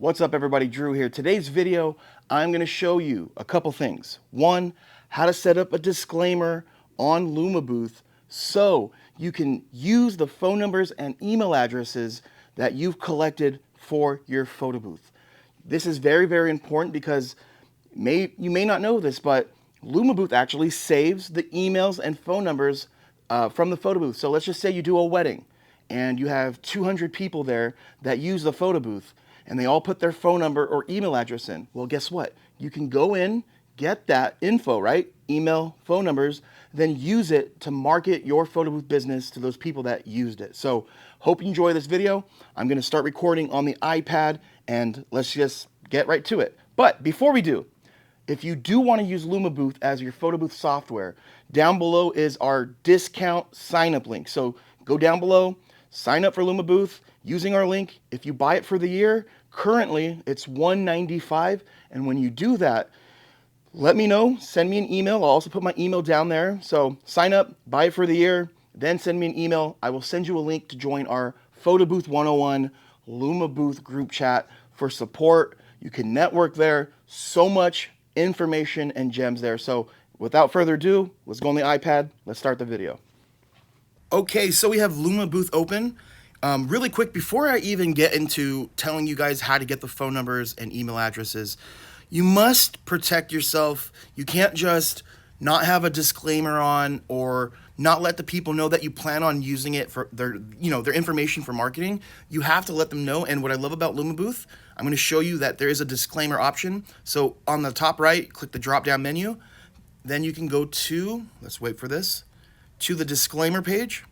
What's up everybody, Drew here. Today's video, I'm going to show you a couple things. One, how to set up a disclaimer on LumaBooth so you can use the phone numbers and email addresses that you've collected for your photo booth. This is very, very important because you may not know this, but LumaBooth actually saves the emails and phone numbers from the photo booth. So let's just say you do a wedding and you have 200 people there that use the photo booth and they all put their phone number or email address in. Well, guess what? You can go in, get that info, right? Email, phone numbers, then use it to market your photo booth business to those people that used it. So hope you enjoy this video. I'm gonna start recording on the iPad and let's just get right to it. But before we do, if you do want to use LumaBooth as your photo booth software, down below is our discount sign up link. So go down below, sign up for LumaBooth using our link. If you buy it for the year, currently it's $195. And when you do that, let me know, send me an email. I'll also put my email down there. So sign up, buy it for the year, then send me an email. I will send you a link to join our Photo Booth 101 LumaBooth group chat for support. You can network there. So much information and gems there. So without further ado, let's go on the iPad. Let's start the video. Okay, so we have LumaBooth open. Really quick, before I even get into telling you guys how to get the phone numbers and email addresses, you must protect yourself. You can't just not have a disclaimer on or not let the people know that you plan on using it for their information for marketing. You have to let them know. And what I love about LumaBooth, I'm going to show you that there is a disclaimer option. So on the top right, click the drop down menu. Then you can go to, let's wait for this, to the disclaimer page.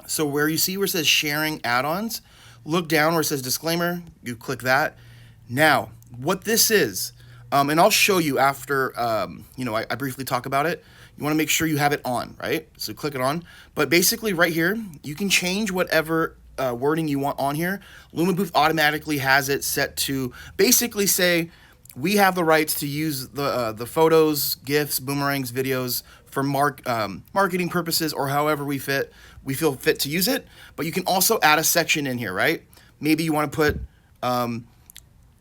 So where you see where it says sharing add-ons, look down where it says disclaimer, you click that. Now, what this is, and I'll show you after, I briefly talk about it. You want to make sure you have it on, right? So click it on. But basically right here, you can change whatever wording you want on here. LumaBooth automatically has it set to basically say, we have the rights to use the photos, GIFs, boomerangs, videos for marketing purposes or however we feel fit to use it. But you can also add a section in here, right? Maybe you want to put,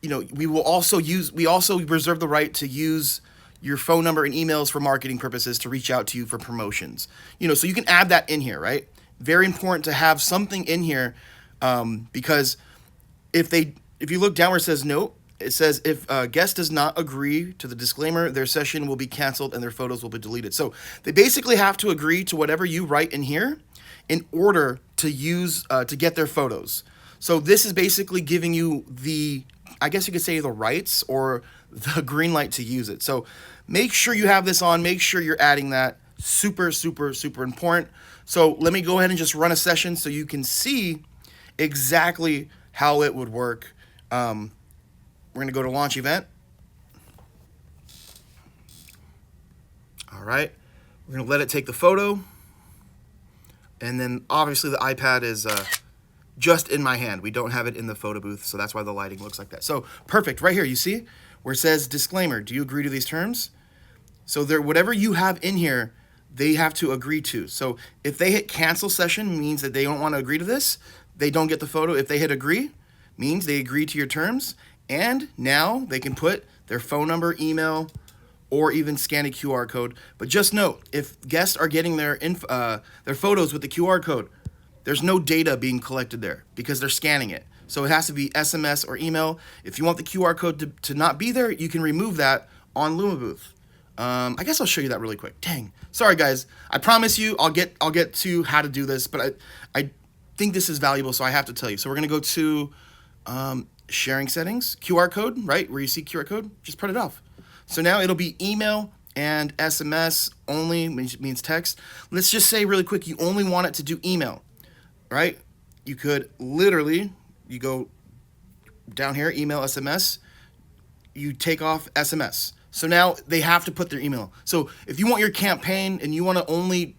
we also reserve the right to use your phone number and emails for marketing purposes to reach out to you for promotions. So you can add that in here, right? Very important to have something in here because if you look down where it says note, it says if a guest does not agree to the disclaimer, their session will be canceled and their photos will be deleted. So they basically have to agree to whatever you write in here in order to use to get their photos. So this is basically giving you I guess you could say the rights or the green light to use it. So make sure you have this on, make sure you're adding that. Super, super, super important. So let me go ahead and just run a session so you can see exactly how it would work. We're going to go to launch event. All right. We're going to let it take the photo. And then obviously the iPad is just in my hand. We don't have it in the photo booth, so that's why the lighting looks like that. So perfect. Right here, you see where it says disclaimer. Do you agree to these terms? So whatever you have in here, they have to agree to. So if they hit cancel session, means that they don't want to agree to this. They don't get the photo. If they hit agree, means they agree to your terms. And now they can put their phone number, email, or even scan a QR code. But just note, if guests are getting their photos with the QR code, there's no data being collected there because they're scanning it. So it has to be SMS or email. If you want the QR code to not be there, you can remove that on LumaBooth. I guess I'll show you that really quick. Dang, sorry guys. I promise you, I'll get to how to do this, but I think this is valuable, so I have to tell you. So we're gonna go to sharing settings, QR code, right? Where you see QR code, just print it off. So now it'll be email and SMS only, which means text. Let's just say really quick, you only want it to do email, right? You could literally, you go down here, email, SMS, you take off SMS. So now they have to put their email. So if you want your campaign and you want to only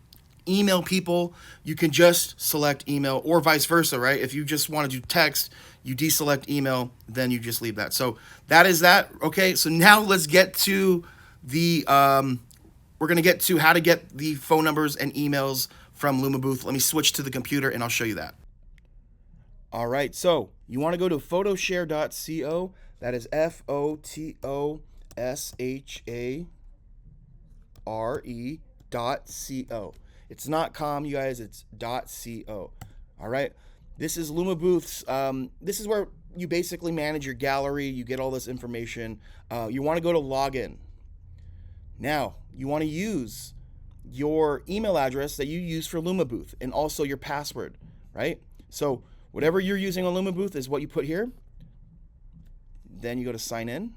email people, you can just select email or vice versa, right? If you just want to do text, you deselect email, then you just leave that. So that is that. Okay, so now let's get to we're going to get to how to get the phone numbers and emails from LumaBooth. Let me switch to the computer and I'll show you that. All right, so you want to go to photoshare.co. That is FOTOSHARE.co. It's not com, you guys, it's .co. All right, this is LumaBooth's. This is where you basically manage your gallery. You get all this information. You want to go to login. Now, you want to use your email address that you use for LumaBooth and also your password, right? So whatever you're using on LumaBooth is what you put here. Then you go to sign in.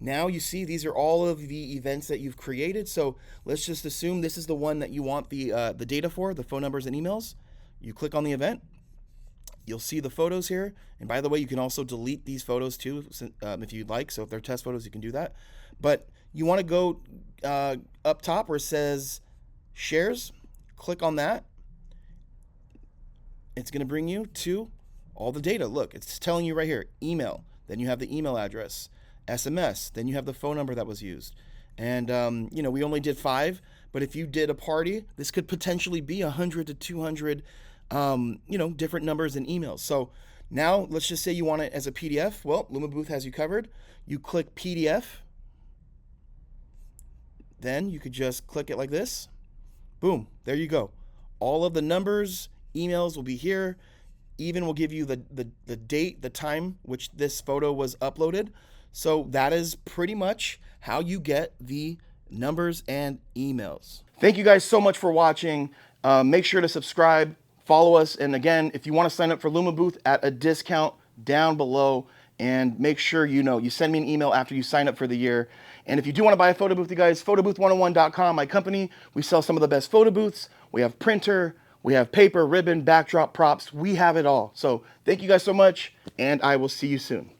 Now you see these are all of the events that you've created. So let's just assume this is the one that you want the data for, the phone numbers and emails. You click on the event. You'll see the photos here. And by the way, you can also delete these photos too if you'd like. So if they're test photos, you can do that. But you want to go up top where it says shares. Click on that. It's going to bring you to all the data. Look, it's telling you right here, email. Then you have the email address. SMS. Then you have the phone number that was used. And, you know, we only did 5. But if you did a party, this could potentially be 100 to 200, you know, different numbers and emails. So now let's just say you want it as a PDF. Well, LumaBooth has you covered. You click PDF. Then you could just click it like this. Boom, there you go. All of the numbers, emails will be here. Even will give you the date, the time which this photo was uploaded. So that is pretty much how you get the numbers and emails. Thank you guys so much for watching. Make sure to subscribe, follow us, and again, if you want to sign up for LumaBooth at a discount down below, and make sure you send me an email after you sign up for the year. And if you do want to buy a photo booth, you guys, photobooth101.com, my company, we sell some of the best photo booths. We have printer, we have paper, ribbon, backdrop, props. We have it all. So thank you guys so much, and I will see you soon.